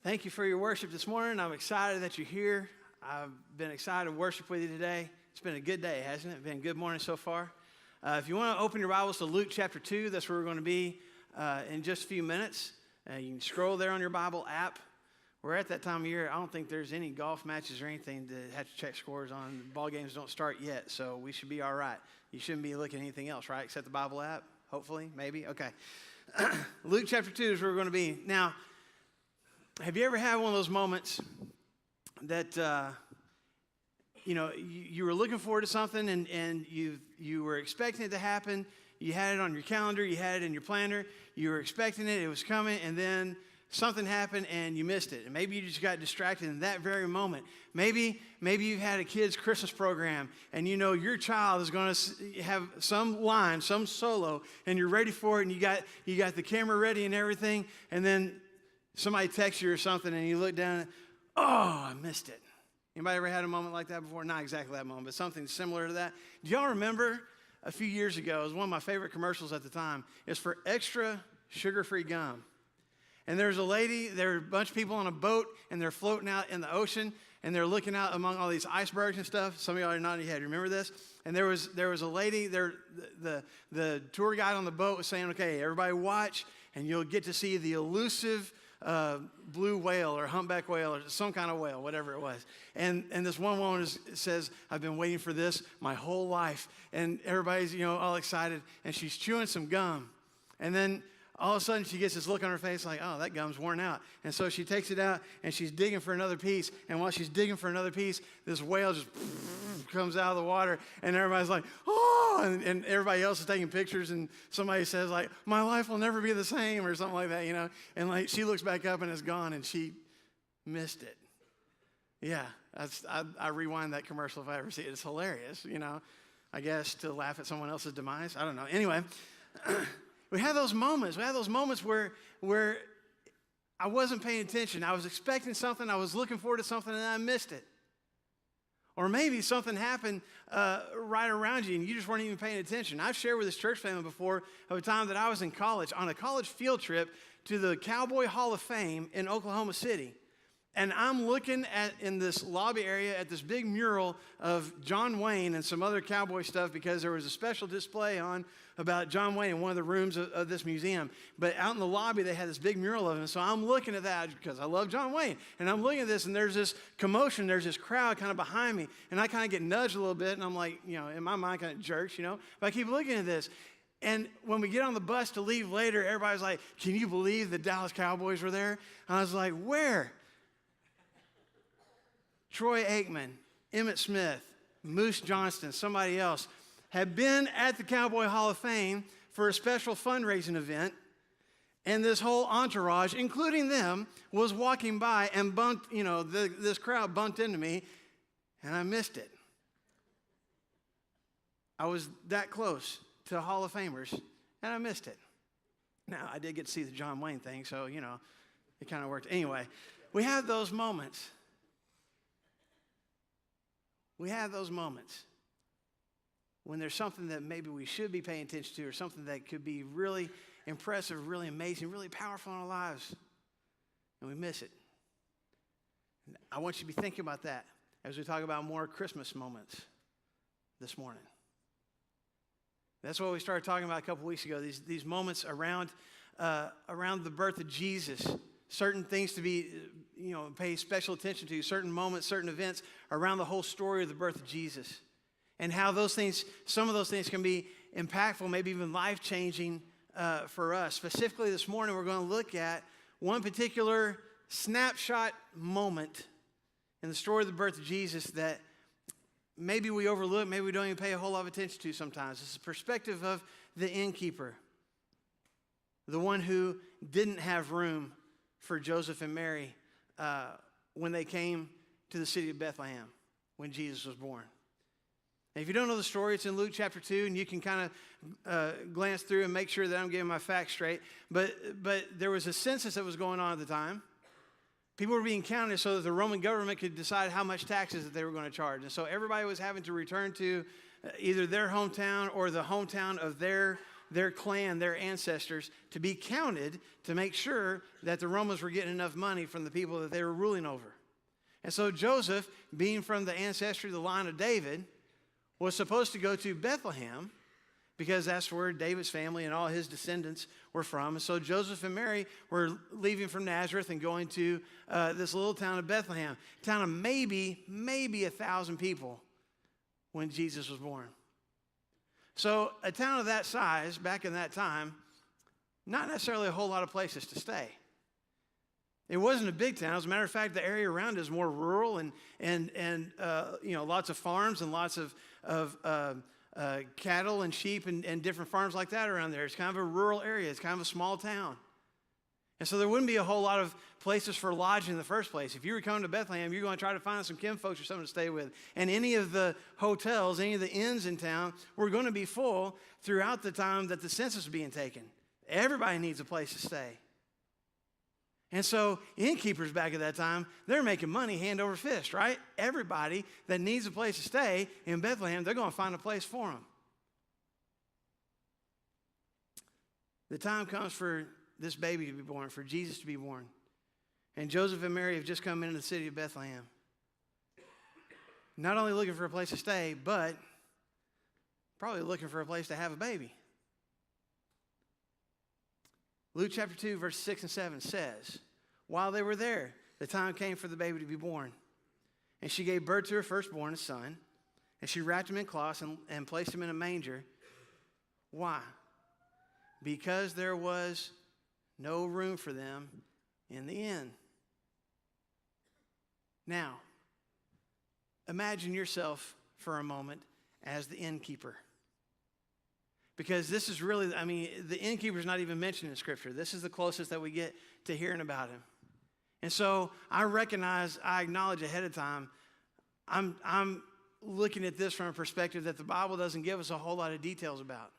Thank you for your worship this morning. I'm excited that you're here. I've been excited to worship with you today. It's been a good day, hasn't it? Been a good morning so far. If you want to open your Bibles to Luke chapter 2, that's where we're going to be in just a few minutes. You can scroll there on your Bible app. We're at that time of year. I don't think there's any golf matches or anything to have to check scores on. The ball games don't start yet, so we should be all right. You shouldn't be looking at anything else, right, except the Bible app, hopefully, maybe. Okay. Luke chapter 2 is where we're going to be. Now, have you ever had one of those moments that, you were looking forward to something and you were expecting it to happen. You had it on your calendar. You had it in your planner. You were expecting it. It was coming. And then something happened and you missed it. And maybe you just got distracted in that very moment. Maybe you've had a kid's Christmas program and you know your child is going to have some line, some solo, and you're ready for it. And you got the camera ready and everything. And then somebody texts you or something and you look down and, oh, I missed it. Anybody ever had a moment like that before? Not exactly that moment, but something similar to that. Do y'all remember a few years ago, it was one of my favorite commercials at the time. It's for extra sugar-free gum. And there's a lady, there are a bunch of people on a boat, and they're floating out in the ocean, and they're looking out among all these icebergs and stuff. Some of y'all are nodding your head. Remember this? And there was a lady, the tour guide on the boat was saying, okay, everybody watch, and you'll get to see the elusive blue whale or humpback whale or some kind of whale, whatever it was. And this one woman says, I've been waiting for this my whole life. And everybody's, all excited. And she's chewing some gum. And then all of a sudden she gets this look on her face like, oh, that gum's worn out. And so she takes it out and she's digging for another piece. And while she's digging for another piece, this whale just comes out of the water. And everybody's like, oh, and everybody else is taking pictures. And somebody says like, my life will never be the same or something like that, And like she looks back up and it's gone and she missed it. Yeah, I rewind that commercial if I ever see it. It's hilarious, I guess, to laugh at someone else's demise. I don't know. Anyway. We have those moments. We have those moments where I wasn't paying attention. I was expecting something. I was looking forward to something, and I missed it. Or maybe something happened right around you, and you just weren't even paying attention. I've shared with this church family before of a time that I was in college on a college field trip to the Cowboy Hall of Fame in Oklahoma City. And I'm looking in this lobby area at this big mural of John Wayne and some other cowboy stuff because there was a special display on about John Wayne in one of the rooms of this museum. But out in the lobby, they had this big mural of him. So I'm looking at that because I love John Wayne. And I'm looking at this, and there's this commotion. There's this crowd kind of behind me. And I kind of get nudged a little bit, and I'm like, in my mind, kind of jerks, But I keep looking at this. And when we get on the bus to leave later, everybody's like, can you believe the Dallas Cowboys were there? And I was like, where? Troy Aikman, Emmitt Smith, Moose Johnston, somebody else, had been at the Cowboy Hall of Fame for a special fundraising event, and this whole entourage, including them, was walking by and bumped, this crowd bumped into me, and I missed it. I was that close to Hall of Famers, and I missed it. Now, I did get to see the John Wayne thing, so, it kind of worked. Anyway, we have those moments. We have those moments when there's something that maybe we should be paying attention to or something that could be really impressive, really amazing, really powerful in our lives, and we miss it. And I want you to be thinking about that as we talk about more Christmas moments this morning. That's what we started talking about a couple weeks ago, these moments around the birth of Jesus. Certain things to be, pay special attention to, certain moments, certain events around the whole story of the birth of Jesus. And how those things, some of those things can be impactful, maybe even life-changing for us. Specifically this morning, we're going to look at one particular snapshot moment in the story of the birth of Jesus that maybe we overlook, maybe we don't even pay a whole lot of attention to sometimes. It's the perspective of the innkeeper, the one who didn't have room for Joseph and Mary when they came to the city of Bethlehem when Jesus was born. And if you don't know the story, it's in Luke chapter 2, and you can kind of glance through and make sure that I'm getting my facts straight. But there was a census that was going on at the time. People were being counted so that the Roman government could decide how much taxes that they were going to charge. And so everybody was having to return to either their hometown or the hometown of their their clan, their ancestors, to be counted to make sure that the Romans were getting enough money from the people that they were ruling over. And so Joseph, being from the ancestry, the line of David, was supposed to go to Bethlehem because that's where David's family and all his descendants were from. And so Joseph and Mary were leaving from Nazareth and going to this little town of Bethlehem, a town of maybe 1,000 people when Jesus was born. So a town of that size, back in that time, not necessarily a whole lot of places to stay. It wasn't a big town. As a matter of fact, the area around is more rural and lots of farms and lots of cattle and sheep and different farms like that around there. It's kind of a rural area. It's kind of a small town. And so there wouldn't be a whole lot of places for lodging in the first place. If you were coming to Bethlehem, you're going to try to find some kinfolks or something to stay with. And any of the hotels, any of the inns in town were going to be full throughout the time that the census was being taken. Everybody needs a place to stay. And so innkeepers back at that time, they're making money hand over fist, right? Everybody that needs a place to stay in Bethlehem, they're going to find a place for them. The time comes for this baby to be born, for Jesus to be born. And Joseph and Mary have just come into the city of Bethlehem. Not only looking for a place to stay, but probably looking for a place to have a baby. Luke chapter 2, verse 6 and 7 says, while they were there, the time came for the baby to be born. And she gave birth to her firstborn, a son, and she wrapped him in cloths and placed him in a manger. Why? Because there was no room for them in the inn. Now, imagine yourself for a moment as the innkeeper. Because this is really, the innkeeper is not even mentioned in Scripture. This is the closest that we get to hearing about him. And so I acknowledge ahead of time, I'm looking at this from a perspective that the Bible doesn't give us a whole lot of details about.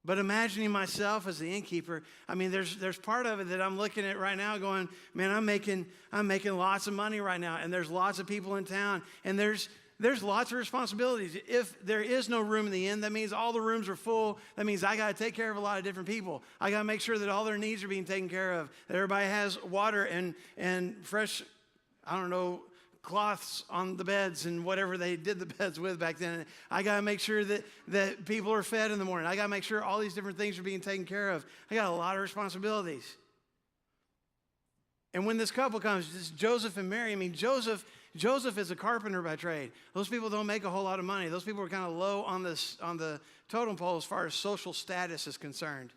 But imagining myself as the innkeeper, there's part of it that I'm looking at right now going, man, I'm making lots of money right now, and there's lots of people in town, and there's lots of responsibilities. If there is no room in the inn, that means all the rooms are full. That means I got to take care of a lot of different people. I got to make sure that all their needs are being taken care of, that everybody has water and fresh, cloths on the beds and whatever they did the beds with back then. I got to make sure that people are fed in the morning. I got to make sure all these different things are being taken care of. I got a lot of responsibilities. And when this couple comes, this Joseph and Mary, Joseph is a carpenter by trade. Those people don't make a whole lot of money. Those people are kind of low on the totem pole as far as social status is concerned.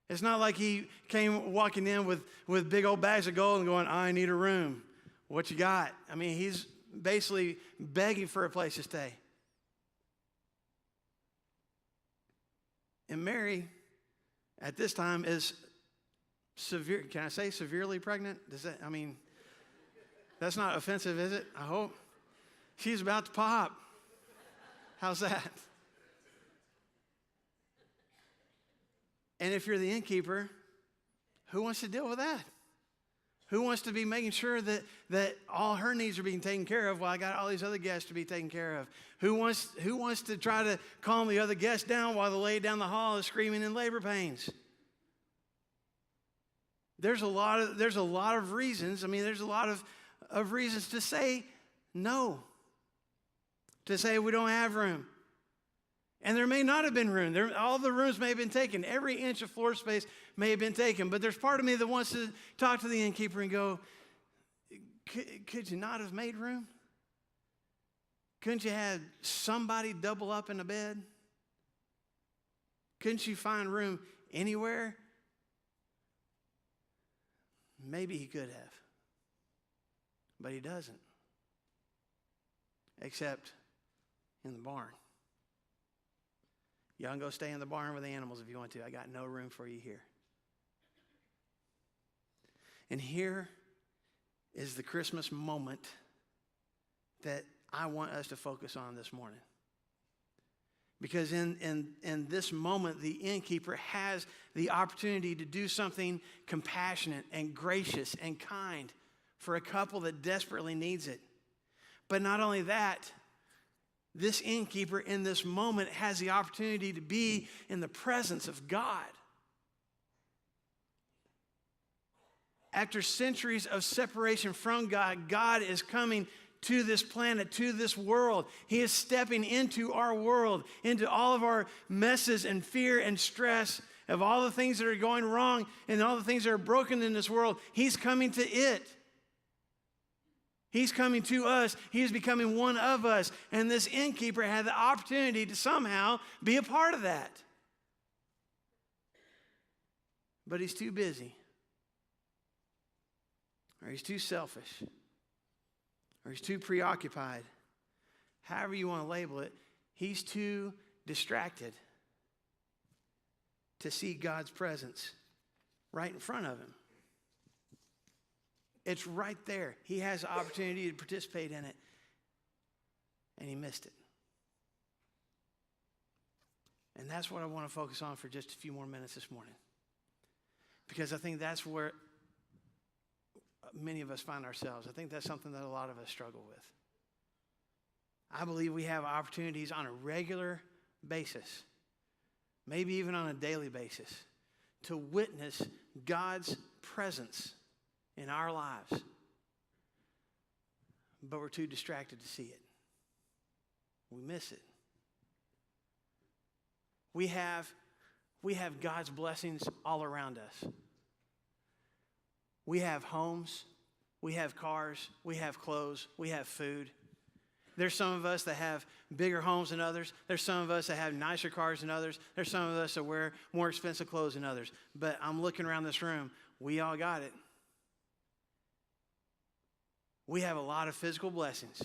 It's not like he came walking in with big old bags of gold and going, I need a room. What you got? He's basically begging for a place to stay. And Mary, at this time, is can I say severely pregnant? That's not offensive, is it? I hope. She's about to pop. How's that? And if you're the innkeeper, who wants to deal with that? Who wants to be making sure that all her needs are being taken care of while I got all these other guests to be taken care of? Who wants to try to calm the other guests down while the lady down the hall is screaming in labor pains? There's a lot of reasons. There's a lot of reasons to say no. To say we don't have room. And there may not have been room. All the rooms may have been taken. Every inch of floor space may have been taken. But there's part of me that wants to talk to the innkeeper and go, could you not have made room? Couldn't you have somebody double up in a bed? Couldn't you find room anywhere? Maybe he could have. But he doesn't. Except in the barn. Y'all can go stay in the barn with the animals if you want to. I got no room for you here. And here is the Christmas moment that I want us to focus on this morning. Because in this moment, the innkeeper has the opportunity to do something compassionate and gracious and kind for a couple that desperately needs it. But not only that, This innkeeper in this moment has the opportunity to be in the presence of God. After centuries of separation from God, God is coming to this planet, to this world. He is stepping into our world, into all of our messes and fear and stress of all the things that are going wrong and all the things that are broken in this world. He's coming to it. He's coming to us. He is becoming one of us. And this innkeeper had the opportunity to somehow be a part of that. But he's too busy. Or he's too selfish. Or he's too preoccupied. However you want to label it, he's too distracted to see God's presence right in front of him. It's right there. He has the opportunity to participate in it. And he missed it. And that's what I want to focus on for just a few more minutes this morning. Because I think that's where many of us find ourselves. I think that's something that a lot of us struggle with. I believe we have opportunities on a regular basis, maybe even on a daily basis, to witness God's presence in our lives. But we're too distracted to see it. We miss it. We have God's blessings all around us. We have homes, we have cars, we have clothes, we have food. There's some of us that have bigger homes than others. There's some of us that have nicer cars than others. There's some of us that wear more expensive clothes than others. But I'm looking around this room, we all got it. We have a lot of physical blessings.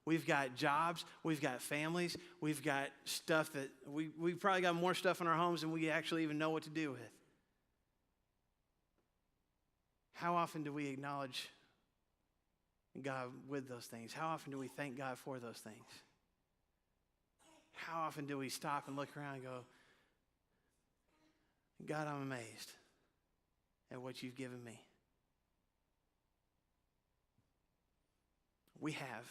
We've got jobs, we've got families, we've got stuff that we've probably got more stuff in our homes than we actually even know what to do with. How often do we acknowledge God with those things? How often do we thank God for those things? How often do we stop and look around and go, God, I'm amazed at what you've given me. We have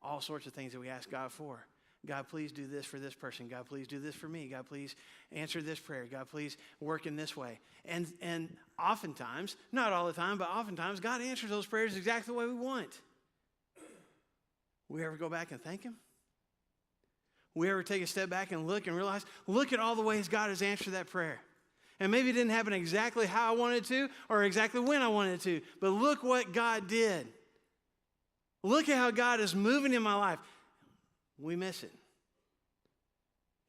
all sorts of things that we ask God for. God, please do this for this person. God, please do this for me. God, please answer this prayer. God, please work in this way. And oftentimes, not all the time, but oftentimes, God answers those prayers exactly the way we want. We ever go back and thank him? We ever take a step back and look and realize, look at all the ways God has answered that prayer. And maybe it didn't happen exactly how I wanted it to or exactly when I wanted it to, but look what God did. Look at how God is moving in my life. We miss it.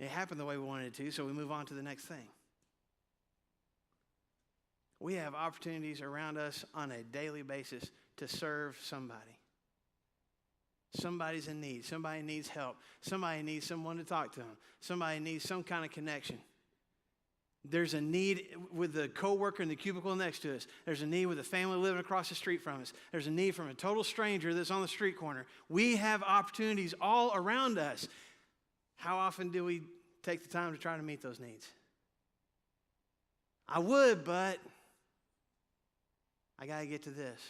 It happened the way we wanted it to, so we move on to the next thing. We have opportunities around us on a daily basis to serve somebody. Somebody's in need. Somebody needs help. Somebody needs someone to talk to them. Somebody needs some kind of connection. There's a need with the coworker in the cubicle next to us. There's a need with a family living across the street from us. There's a need from a total stranger that's on the street corner. We have opportunities all around us. How often do we take the time to try to meet those needs? I would, but I got to get to this.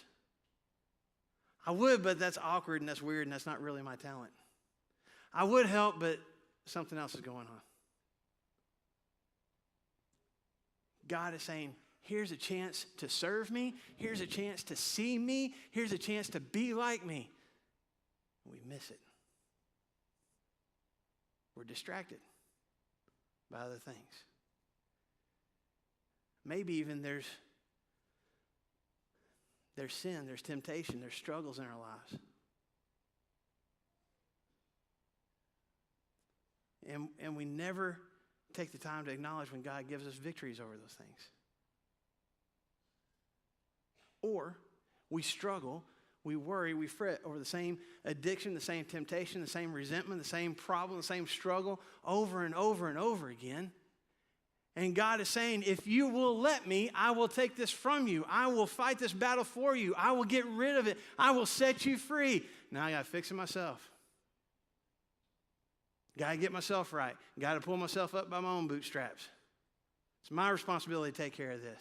I would, but that's awkward and that's weird and that's not really my talent. I would help, but something else is going on. God is saying, here's a chance to serve me. Here's a chance to see me. Here's a chance to be like me. We miss it. We're distracted by other things. Maybe even there's sin, there's temptation, there's struggles in our lives. And we never take the time to acknowledge when God gives us victories over those things. Or we struggle, we worry, we fret over the same addiction, the same temptation, the same resentment, the same problem, the same struggle over and over and over again. And God is saying, if you will let me, I will take this from you. I will fight this battle for you. I will get rid of it. I will set you free. Now I got to fix it myself. Got to get myself right. Got to pull myself up by my own bootstraps. It's my responsibility to take care of this.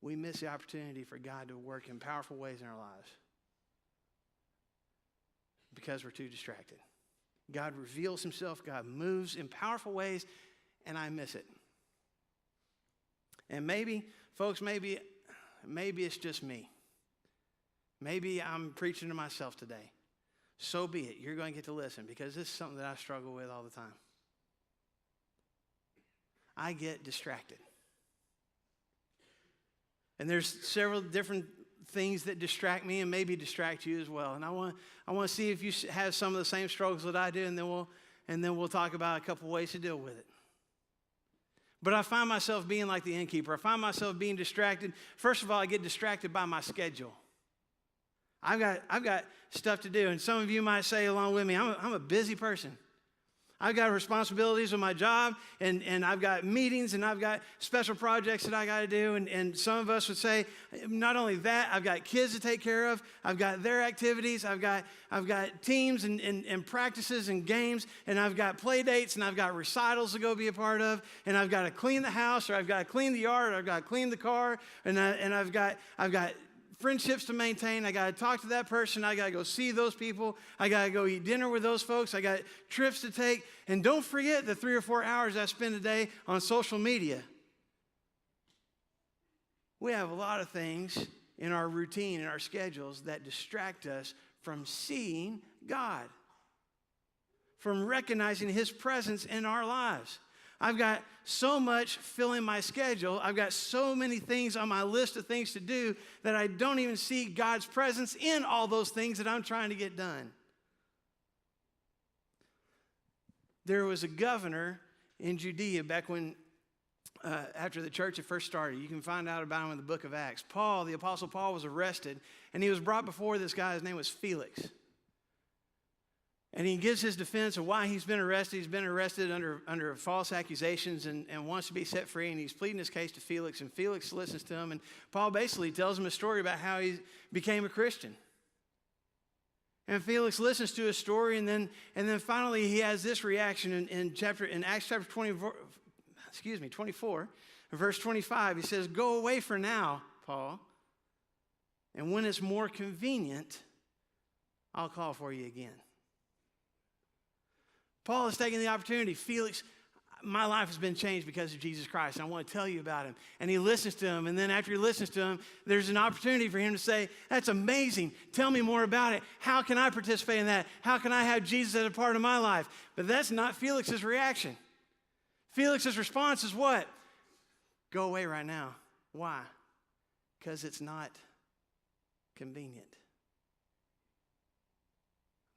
We miss the opportunity for God to work in powerful ways in our lives because we're too distracted. God reveals himself. God moves in powerful ways, and I miss it. And maybe, folks, maybe it's just me. Maybe I'm preaching to myself today. So be it. You're going to get to listen, because this is something that I struggle with all the time. I get distracted. And there's several different things that distract me and maybe distract you as well. And I want to see if you have some of the same struggles that I do, and then we'll talk about a couple ways to deal with it. But I find myself being like the innkeeper. I find myself being distracted. First of all, I get distracted by my schedule. I've got stuff to do, and some of you might say along with me, I'm a busy person. I've got responsibilities with my job, and I've got meetings, and I've got special projects that I got to do, and some of us would say, not only that, I've got kids to take care of, I've got their activities, I've got teams and practices and games, and I've got play dates, and I've got recitals to go be a part of, and I've got to clean the house, or I've got to clean the yard, or I've got to clean the car, and I've got friendships to maintain. I got to talk to that person. I got to go see those people. I got to go eat dinner with those folks. I got trips to take. And don't forget the 3 or 4 hours I spend a day on social media. We have a lot of things in our routine, in our schedules, that distract us from seeing God, from recognizing his presence in our lives. I've got so much filling my schedule. I've got so many things on my list of things to do that I don't even see God's presence in all those things that I'm trying to get done. There was a governor in Judea back when, after the church had first started. You can find out about him in the book of Acts. Paul, the Apostle Paul, was arrested, and he was brought before this guy. His name was Felix. And he gives his defense of why he's been arrested. He's been arrested under false accusations and wants to be set free. And he's pleading his case to Felix. And Felix listens to him. And Paul basically tells him a story about how he became a Christian. And Felix listens to his story. And then finally he has this reaction in Acts chapter 24, verse 25. He says, "Go away for now, Paul. And when it's more convenient, I'll call for you again." Paul is taking the opportunity. Felix, my life has been changed because of Jesus Christ. I want to tell you about him. And he listens to him. And then after he listens to him, there's an opportunity for him to say, "That's amazing. Tell me more about it. How can I participate in that? How can I have Jesus as a part of my life?" But that's not Felix's reaction. Felix's response is what? Go away right now. Why? Because it's not convenient.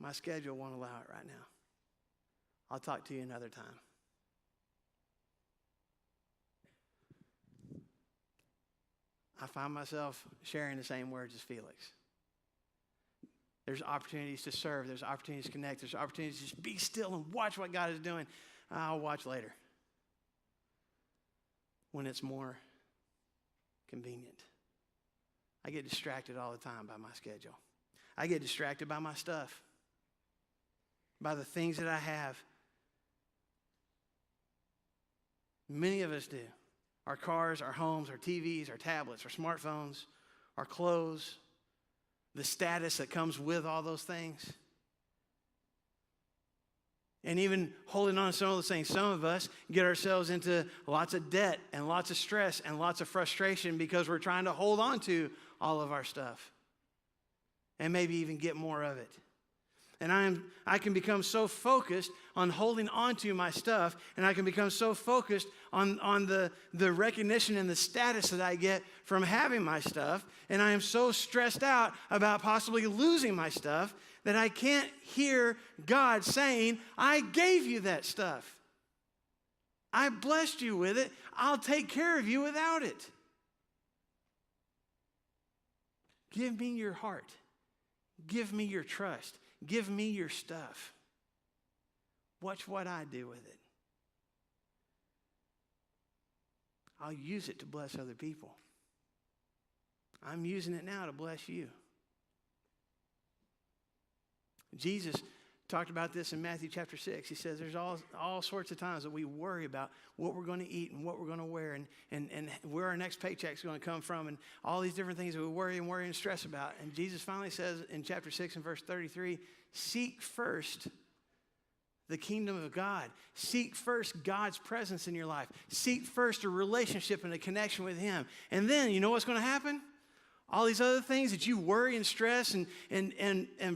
My schedule won't allow it right now. I'll talk to you another time. I find myself sharing the same words as Felix. There's opportunities to serve. There's opportunities to connect. There's opportunities to just be still and watch what God is doing. I'll watch later when it's more convenient. I get distracted all the time by my schedule. I get distracted by my stuff, by the things that I have. Many of us do. Our cars, our homes, our TVs, our tablets, our smartphones, our clothes, the status that comes with all those things. And even holding on to some of those things, some of us get ourselves into lots of debt and lots of stress and lots of frustration because we're trying to hold on to all of our stuff and maybe even get more of it. And I can become so focused on holding on to my stuff, and I can become so focused on the recognition and the status that I get from having my stuff, and I am so stressed out about possibly losing my stuff that I can't hear God saying, "I gave you that stuff. I blessed you with it. I'll take care of you without it. Give me your heart. Give me your trust. Give me your stuff. Watch what I do with it. I'll use it to bless other people. I'm using it now to bless you." Jesus talked about this in Matthew chapter 6. He says there's all sorts of times that we worry about what we're going to eat and what we're going to wear and where our next paycheck's going to come from and all these different things that we worry and stress about. And Jesus finally says in chapter 6 and verse 33, seek first the kingdom of God. Seek first God's presence in your life. Seek first a relationship and a connection with Him. And then, you know what's going to happen? All these other things that you worry and stress and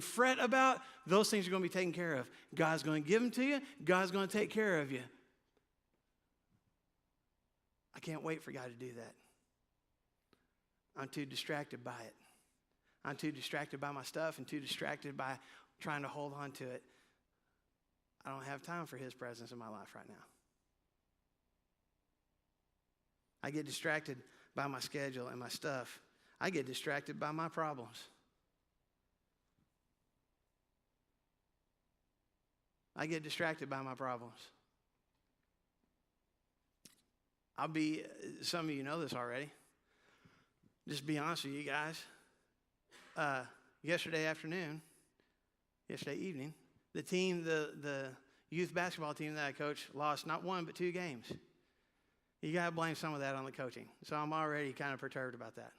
fret about, those things are going to be taken care of. God's going to give them to you. God's going to take care of you. I can't wait for God to do that. I'm too distracted by it. I'm too distracted by my stuff and too distracted by trying to hold on to it. I don't have time for His presence in my life right now. I get distracted by my schedule and my stuff. I get distracted by my problems. I get distracted by my problems. Some of you know this already. Just be honest with you guys. Yesterday evening, the youth basketball team that I coach lost not one but 2 games. You got to blame some of that on the coaching. So I'm already kind of perturbed about that.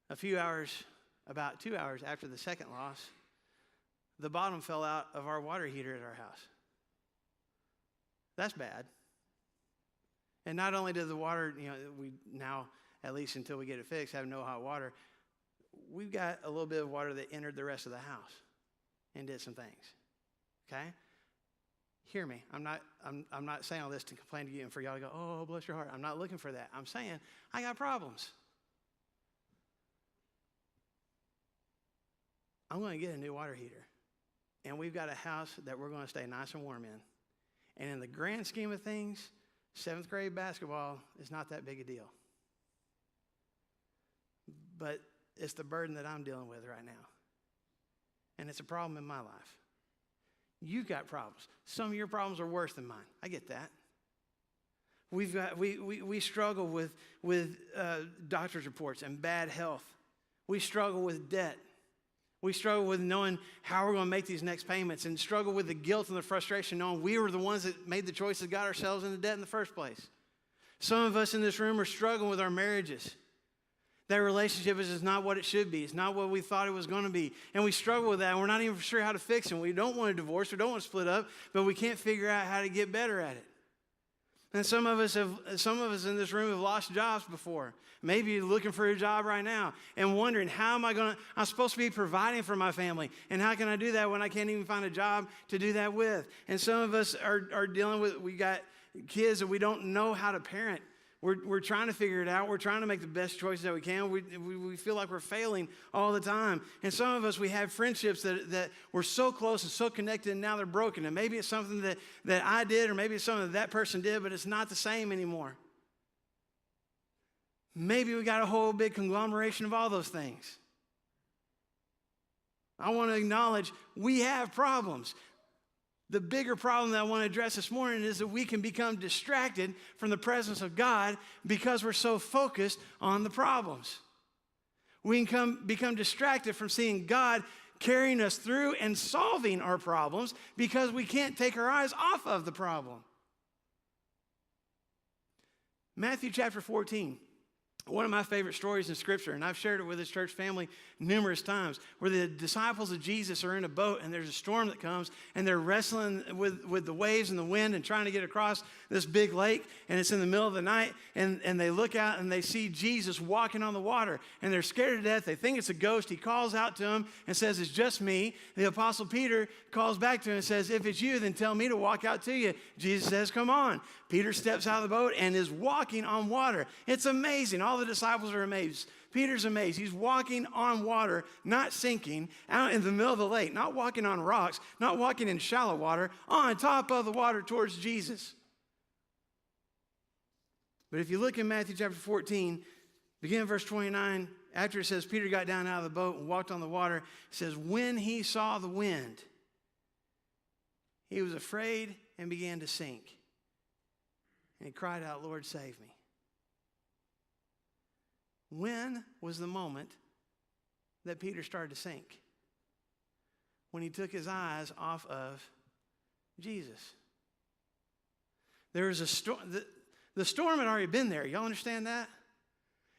About 2 hours after the second loss, the bottom fell out of our water heater at our house. That's bad. And not only did the water, we now, at least until we get it fixed, have no hot water, we've got a little bit of water that entered the rest of the house and did some things. Okay? Hear me. I'm not saying all this to complain to you and for y'all to go, oh, bless your heart. I'm not looking for that. I'm saying I got problems. I'm going to get a new water heater. And we've got a house that we're going to stay nice and warm in. And in the grand scheme of things, 7th grade basketball is not that big a deal. But it's the burden that I'm dealing with right now. And it's a problem in my life. You've got problems. Some of your problems are worse than mine. I get that. We struggle with doctor's reports and bad health. We struggle with debt. We struggle with knowing how we're going to make these next payments and struggle with the guilt and the frustration knowing we were the ones that made the choices that got ourselves into debt in the first place. Some of us in this room are struggling with our marriages. That relationship is just not what it should be. It's not what we thought it was going to be. And we struggle with that, and we're not even sure how to fix it. We don't want to divorce. We don't want to split up, but we can't figure out how to get better at it. And some of us in this room have lost jobs before. Maybe you're looking for a job right now and wondering, I'm supposed to be providing for my family, and how can I do that when I can't even find a job to do that with? And some of us are dealing with, we got kids that we don't know how to parent. We're trying to figure it out. We're trying to make the best choices that we can. We feel like we're failing all the time. And some of us, we have friendships that we're so close and so connected, and now they're broken. And maybe it's something that I did, or maybe it's something that person did, but it's not the same anymore. Maybe we got a whole big conglomeration of all those things. I want to acknowledge we have problems. The bigger problem that I want to address this morning is that we can become distracted from the presence of God because we're so focused on the problems. We can become distracted from seeing God carrying us through and solving our problems because we can't take our eyes off of the problem. Matthew chapter 14. One of my favorite stories in Scripture, and I've shared it with this church family numerous times, where the disciples of Jesus are in a boat and there's a storm that comes and they're wrestling with the waves and the wind and trying to get across this big lake, and it's in the middle of the night, and they look out and they see Jesus walking on the water, and they're scared to death. They think it's a ghost. He calls out to them and says, "It's just me." The apostle Peter calls back to him and says, "If it's you, then tell me to walk out to you." Jesus says, "Come on." Peter steps out of the boat and is walking on water. It's amazing. All the disciples are amazed. Peter's amazed. He's walking on water, not sinking, out in the middle of the lake, not walking on rocks, not walking in shallow water, on top of the water towards Jesus. But if you look in Matthew chapter 14, begin verse 29, after it says Peter got down out of the boat and walked on the water, it says, when he saw the wind, he was afraid and began to sink. And he cried out, "Lord, save me." When was the moment that Peter started to sink? when he took his eyes off of Jesus. There was a storm. The storm had already been there. Y'all understand that?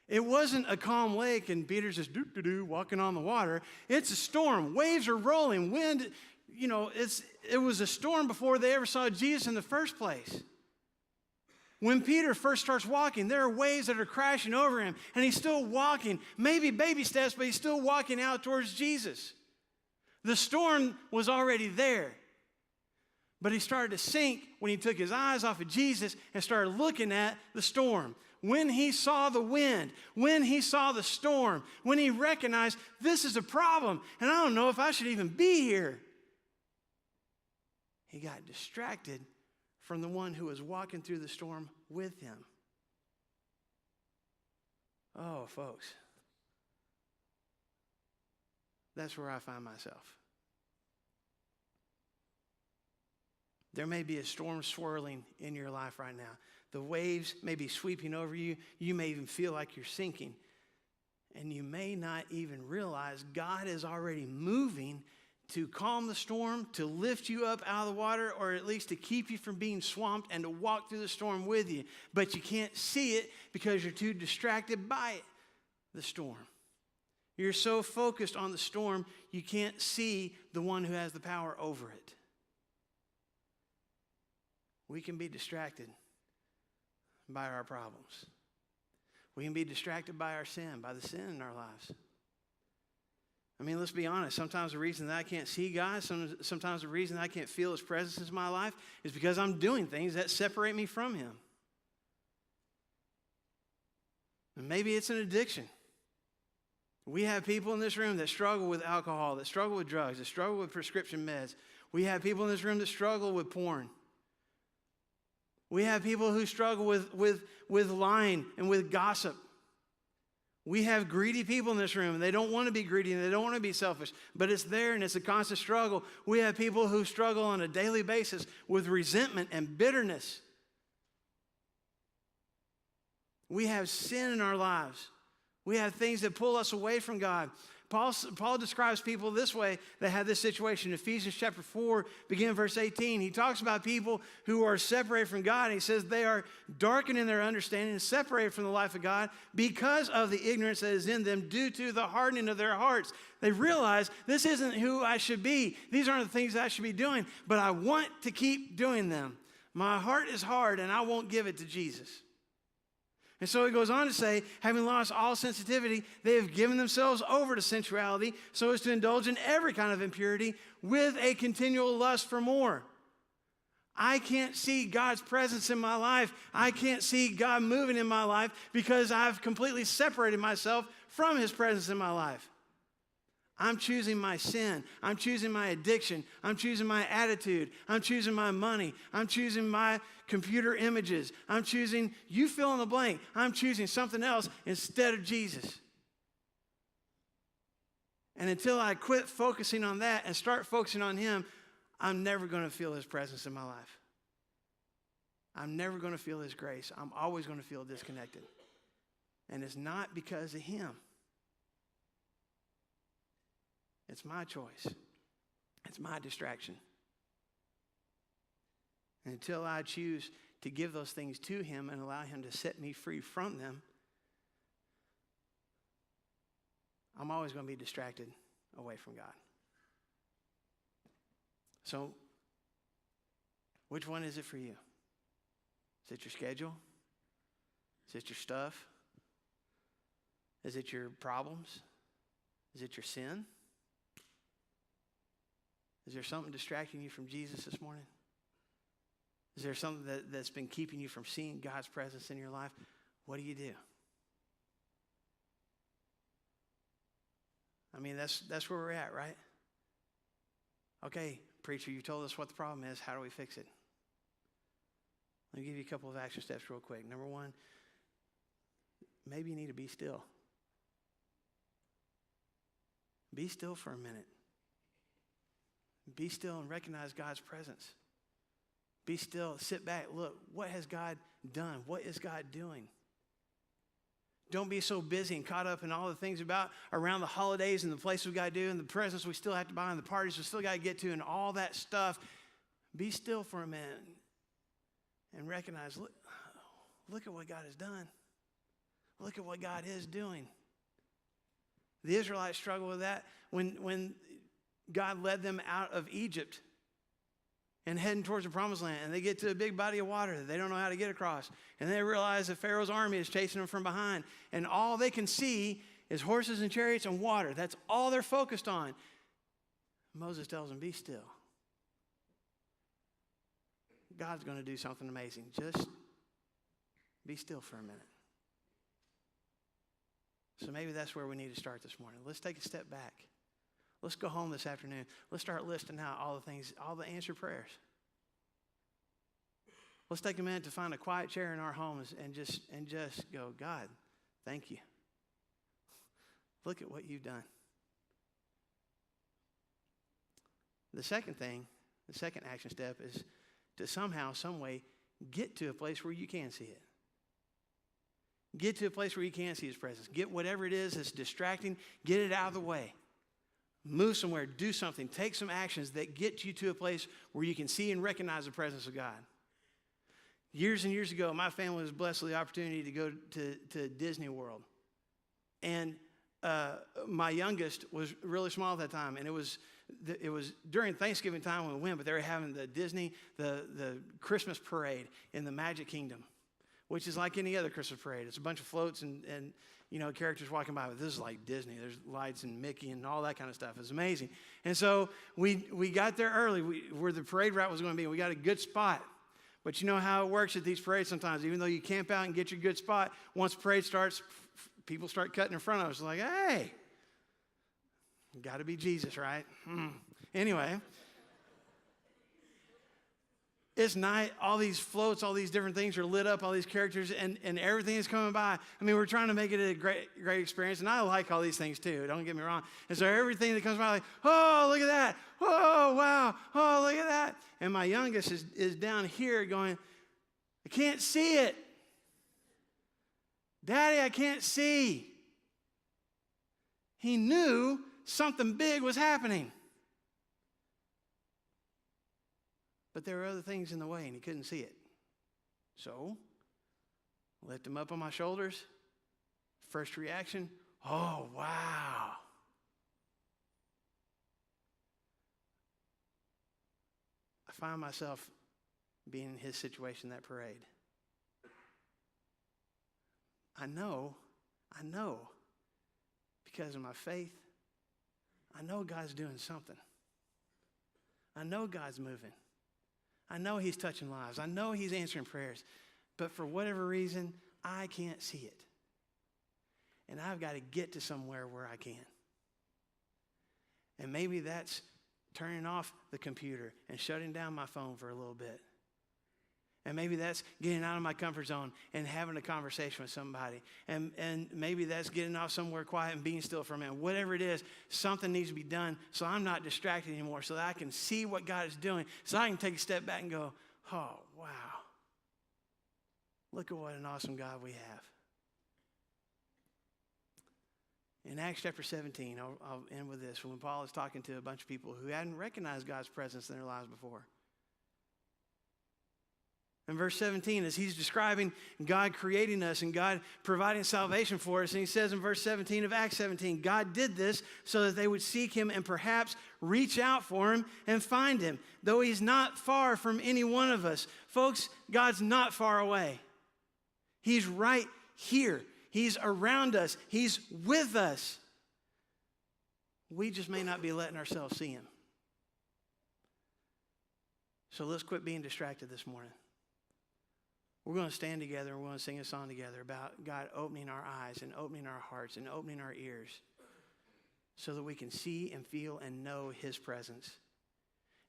It wasn't a calm lake and Peter's just doo-doo-doo walking on the water. It's a storm. Waves are rolling. Wind, it was a storm before they ever saw Jesus in the first place. When Peter first starts walking, there are waves that are crashing over him, and he's still walking. Maybe baby steps, but he's still walking out towards Jesus. The storm was already there. But he started to sink when he took his eyes off of Jesus and started looking at the storm. When he saw the wind, when he saw the storm, when he recognized this is a problem, and I don't know if I should even be here, he got distracted from the one who was walking through the storm with him. Oh, folks, that's where I find myself. There may be a storm swirling in your life right now. The waves may be sweeping over you. You may even feel like you're sinking. And you may not even realize God is already moving to calm the storm, to lift you up out of the water, or at least to keep you from being swamped and to walk through the storm with you. But you can't see it because you're too distracted by the storm. You're so focused on the storm, you can't see the one who has the power over it. We can be distracted by our problems. We can be distracted by our sin, by the sin in our lives. I mean, let's be honest. Sometimes the reason that I can't see God, sometimes the reason that I can't feel His presence in my life is because I'm doing things that separate me from Him. And maybe it's an addiction. We have people in this room that struggle with alcohol, that struggle with drugs, that struggle with prescription meds. We have people in this room that struggle with porn. We have people who struggle with lying and with gossip. We have greedy people in this room, and they don't want to be greedy, and they don't want to be selfish, but it's there, and it's a constant struggle. We have people who struggle on a daily basis with resentment and bitterness. We have sin in our lives. We have things that pull us away from God. Paul describes people this way that had this situation. In Ephesians chapter 4, beginning verse 18, he talks about people who are separated from God. And he says they are darkened in their understanding and separated from the life of God because of the ignorance that is in them due to the hardening of their hearts. They realize this isn't who I should be. These aren't the things I should be doing, but I want to keep doing them. My heart is hard and I won't give it to Jesus. And so he goes on to say, having lost all sensitivity, they have given themselves over to sensuality so as to indulge in every kind of impurity with a continual lust for more. I can't see God's presence in my life. I can't see God moving in my life because I've completely separated myself from His presence in my life. I'm choosing my sin. I'm choosing my addiction. I'm choosing my attitude. I'm choosing my money. I'm choosing my computer images. I'm choosing, you fill in the blank. I'm choosing something else instead of Jesus. And until I quit focusing on that and start focusing on Him, I'm never going to feel His presence in my life. I'm never going to feel His grace. I'm always going to feel disconnected. And it's not because of Him. It's my choice. It's my distraction. And until I choose to give those things to Him and allow Him to set me free from them, I'm always going to be distracted away from God. So, which one is it for you? Is it your schedule? Is it your stuff? Is it your problems? Is it your sin? Is there something distracting you from Jesus this morning? Is there something that's been keeping you from seeing God's presence in your life? What do you do? I mean, that's where we're at, right? Okay, preacher, you told us what the problem is. How do we fix it? Let me give you a couple of action steps real quick. Number one, maybe you need to be still. Be still for a minute. Be still and recognize God's presence. Be still, sit back, look, what has God done? What is God doing? Don't be so busy and caught up in all the things around the holidays and the places we got to do and the presents we still have to buy and the parties we still got to get to and all that stuff. Be still for a minute and recognize, look at what God has done. Look at what God is doing. The Israelites struggled with that when God led them out of Egypt and heading towards the promised land, and they get to a big body of water that they don't know how to get across, and they realize that Pharaoh's army is chasing them from behind, and all they can see is horses and chariots and water. That's all they're focused on. Moses tells them, be still. God's going to do something amazing. Just be still for a minute. So maybe that's where we need to start this morning. Let's take a step back. Let's go home this afternoon. Let's start listing out all the things, all the answered prayers. Let's take a minute to find a quiet chair in our homes and just go, God, thank you. Look at what you've done. The second action step is to somehow, some way, get to a place where you can see it. Get to a place where you can see his presence. Get whatever it is that's distracting, get it out of the way. Move somewhere, do something, take some actions that get you to a place where you can see and recognize the presence of God. Years and years ago, my family was blessed with the opportunity to go to Disney World. And my youngest was really small at that time, and it was during Thanksgiving time when we went, but they were having the Christmas parade in the Magic Kingdom, which is like any other Christmas parade. It's a bunch of floats and characters walking by, but this is like Disney. There's lights and Mickey and all that kind of stuff. It's amazing. And so we got there early where the parade route was going to be. We got a good spot. But you know how it works at these parades sometimes. Even though you camp out and get your good spot, once the parade starts, people start cutting in front of us. Like, hey, got to be Jesus, right? Anyway. It's night, all these floats, all these different things are lit up, all these characters, and everything is coming by. I mean, we're trying to make it a great experience, and I like all these things too, don't get me wrong. And so everything that comes by, like, oh, look at that. Oh, wow. Oh, look at that. And my youngest is down here going, I can't see it. Daddy, I can't see. He knew something big was happening. But there were other things in the way, and he couldn't see it. So, lift him up on my shoulders. First reaction, oh, wow. I find myself being in his situation, that parade. I know, because of my faith, I know God's doing something. I know God's moving. I know he's touching lives. I know he's answering prayers. But for whatever reason, I can't see it. And I've got to get to somewhere where I can. And maybe that's turning off the computer and shutting down my phone for a little bit. And maybe that's getting out of my comfort zone and having a conversation with somebody. And maybe that's getting off somewhere quiet and being still for a minute. Whatever it is, something needs to be done so I'm not distracted anymore, so that I can see what God is doing, so I can take a step back and go, oh, wow. Look at what an awesome God we have. In Acts chapter 17, I'll end with this, when Paul is talking to a bunch of people who hadn't recognized God's presence in their lives before. In verse 17, as he's describing God creating us and God providing salvation for us, and he says in verse 17 of Acts 17, God did this so that they would seek him and perhaps reach out for him and find him, though he's not far from any one of us. Folks, God's not far away. He's right here. He's around us. He's with us. We just may not be letting ourselves see him. So let's quit being distracted this morning. We're going to stand together and we're going to sing a song together about God opening our eyes and opening our hearts and opening our ears so that we can see and feel and know his presence.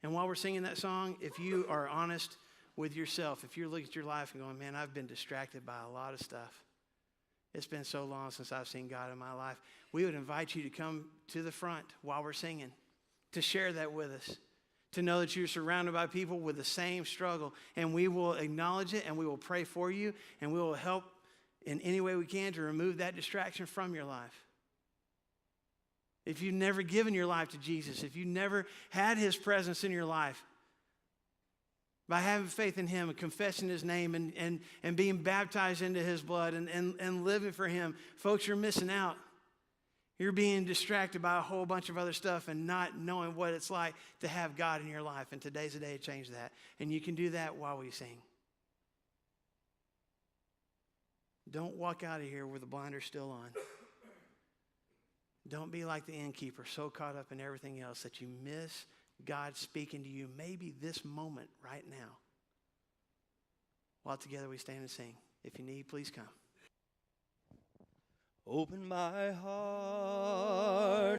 And while we're singing that song, if you are honest with yourself, if you're looking at your life and going, man, I've been distracted by a lot of stuff. It's been so long since I've seen God in my life. We would invite you to come to the front while we're singing, to share that with us, to know that you're surrounded by people with the same struggle, and we will acknowledge it, and we will pray for you, and we will help in any way we can to remove that distraction from your life. If you've never given your life to Jesus, if you've never had his presence in your life, by having faith in him and confessing his name and being baptized into his blood and living for him, folks, you're missing out. You're being distracted by a whole bunch of other stuff and not knowing what it's like to have God in your life. And today's the day to change that. And you can do that while we sing. Don't walk out of here with the blinders still on. Don't be like the innkeeper, so caught up in everything else that you miss God speaking to you maybe this moment right now. While together we stand and sing. If you need, please come. Open my heart.